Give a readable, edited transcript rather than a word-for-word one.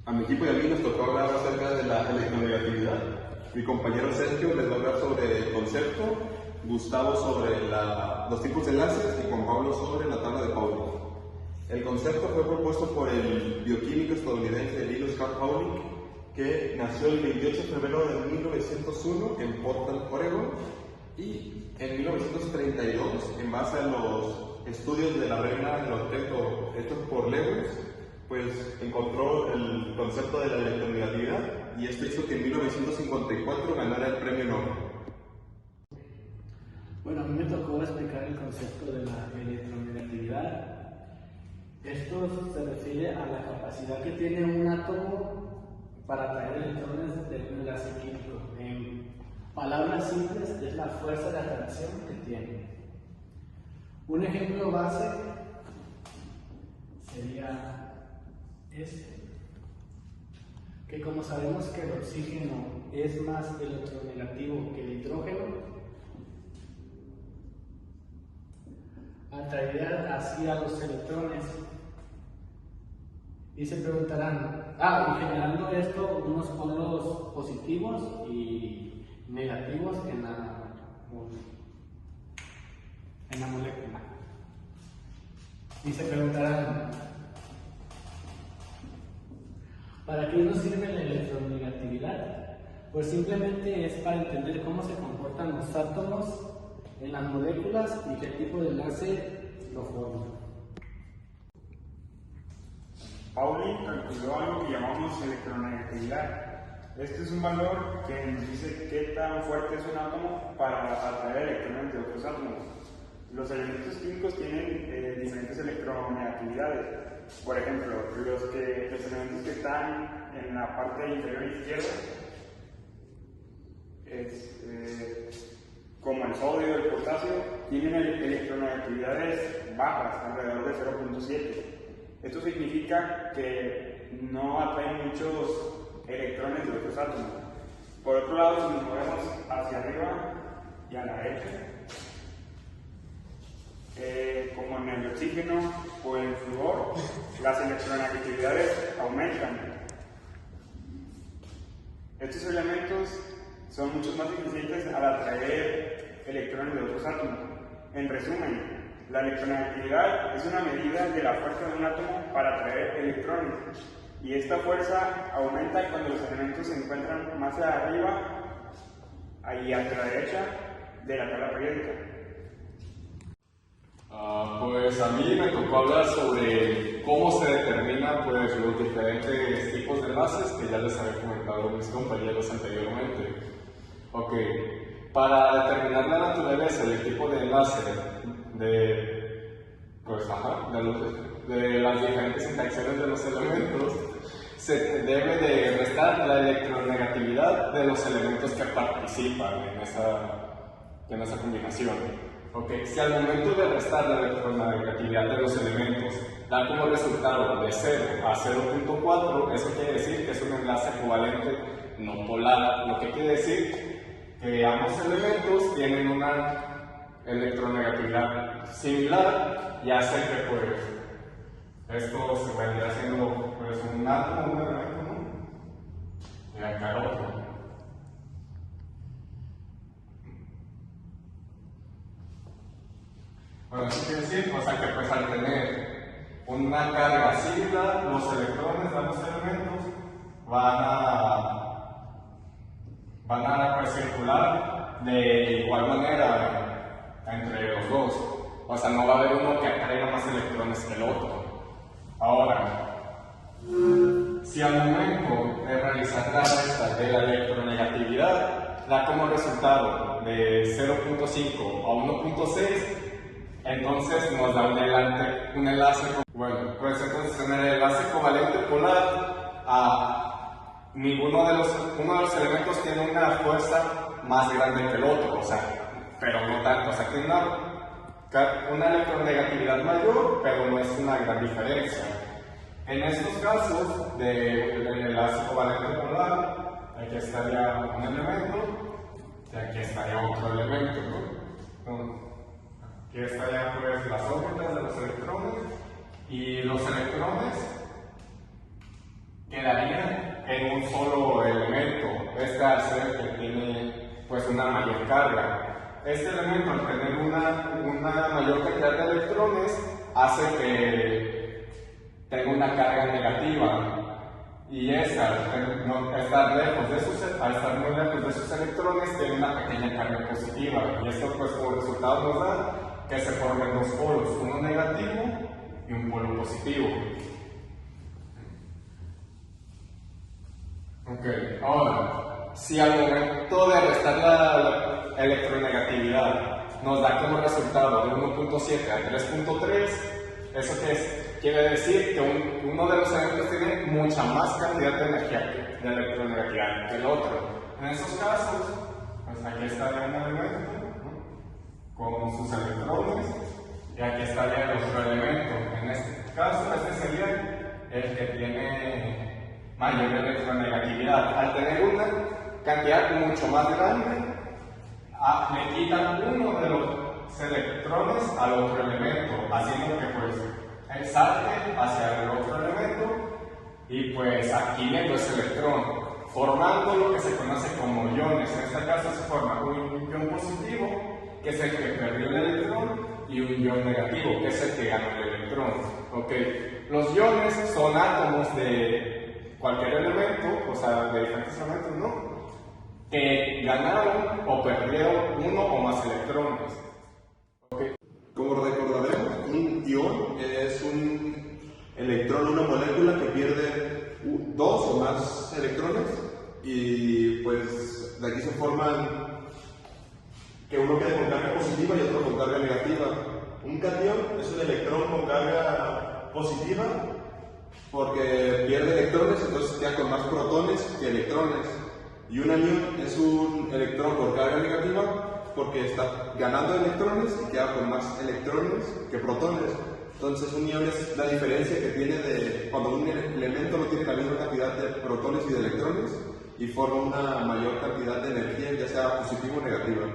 A mi equipo y a mí nos tocó hablar acerca de la electronegatividad. Mi compañero Sergio les va a hablar sobre el concepto, Gustavo sobre los tipos de enlaces y Juan Pablo sobre la tabla de Pauling. El concepto fue propuesto por el bioquímico estadounidense Linus Carl Pauling, que nació el 28 de febrero de 1901 en Portland, Oregon, y en 1932, en base a los estudios de la regla del octeto hechos por Lewis, pues encontró el concepto de la electronegatividad, y esto hizo que en 1954 ganara el premio Nobel. Bueno, a mí me tocó explicar el concepto de la electronegatividad. Esto se refiere a la capacidad que tiene un átomo para atraer electrones de un enlace químico. En palabras simples, es la fuerza de atracción que tiene. Un ejemplo base sería este, que como sabemos que el oxígeno es más electronegativo que el hidrógeno, atraería así a los electrones. Y se preguntarán, y generando esto unos polos positivos y negativos en la molécula. Y se preguntarán, ¿para qué nos sirve la electronegatividad? Pues simplemente es para entender cómo se comportan los átomos en las moléculas y qué tipo de enlace lo forman. Pauling calculó algo que llamamos electronegatividad. Este es un valor que nos dice qué tan fuerte es un átomo para atraer electrones de otros átomos. Los elementos químicos tienen diferentes electronegatividades. Por ejemplo, los elementos que están en la parte inferior izquierda, como el sodio y el potasio, tienen electronegatividades bajas, alrededor de 0.7. Esto significa que no atraen muchos electrones de otros átomos. Por otro lado, si nos movemos hacia arriba y a la derecha, como en el oxígeno o el flúor, las electronegatividades aumentan. Estos elementos son mucho más eficientes al atraer electrones de otros átomos. En resumen, la electronegatividad es una medida de la fuerza de un átomo para atraer electrones, y esta fuerza aumenta cuando los elementos se encuentran más arriba y hacia la derecha de la tabla periódica. Pues a mí me tocó hablar sobre cómo se determinan pues, los diferentes tipos de enlaces que ya les había comentado mis compañeros anteriormente. Ok, para determinar la naturaleza del tipo de enlace de las diferentes interacciones de los elementos, se debe de restar la electronegatividad de los elementos que participan en esa combinación. Okay. Si al momento de restar la electronegatividad de los elementos da como resultado de 0 a 0.4, eso quiere decir que es un enlace covalente no polar, lo que quiere decir que ambos elementos tienen una electronegatividad similar, y hace que pues esto se vaya haciendo pues un átomo, un elemento, ¿no? Y acá otro. Bueno, eso quiere decir, o sea, que pues al tener una carga similar, los electrones de ambos elementos van a pues, circular de igual manera entre los dos. O sea, no va a haber uno que atraiga más electrones que el otro. Ahora, si al momento de realizar la resta de la electronegatividad da como resultado de 0.5 a 1.6, entonces nos da un enlace. Bueno, pues entonces en el enlace covalente polar, uno de los elementos tiene una fuerza más grande que el otro, o sea, pero no tanto, o sea, tiene una electronegatividad mayor, pero no es una gran diferencia. En estos casos del enlace covalente polar, aquí estaría un elemento y aquí estaría otro elemento, ¿no? Aquí estarían pues las órbitas de los electrones, y los electrones quedarían de un solo elemento. Este al ser que tiene pues una mayor carga. Este elemento al tener una mayor cantidad de electrones hace que tenga una carga negativa. Y esta, al estar muy lejos de sus electrones, tiene una pequeña carga positiva. Y esto pues como resultado nos da que se formen dos polos, uno negativo y un polo positivo. Ok, ahora, si al momento de restar la electronegatividad nos da como resultado de 1.7 a 3.3, ¿eso qué es? Quiere decir que uno de los elementos tiene mucha más cantidad de energía de electronegatividad que el otro. En esos casos, pues aquí estaría un elemento, ¿no?, con sus electrones, y aquí estaría el otro elemento. En este caso, este sería el que tiene mayor electronegatividad. Al tener una cantidad mucho más grande, le quitan uno de los electrones al otro elemento, haciendo que pues salte hacia el otro elemento y pues adquiere ese electrón, formando lo que se conoce como iones. En este caso se forma un ion positivo, que es el que perdió el electrón, y un ion negativo, que es el que ganó el electrón. Okay. Los iones son átomos de cualquier elemento, o sea, de diferentes elementos, ¿no?, que ganaron o perdieron uno o más electrones. Okay. Como recordaremos, un ion es un electrón, una molécula que pierde dos o más electrones, y pues de aquí se forman que uno quede con carga positiva y otro con carga negativa. Un catión es un electrón con carga positiva porque pierde electrones, entonces queda con más protones que electrones. Y un anión es un electrón con carga negativa porque está ganando electrones y queda con más electrones que protones. Entonces un ion es la diferencia que tiene de cuando un elemento no tiene la misma cantidad de protones y de electrones y forma una mayor cantidad de energía, ya sea positiva o negativa.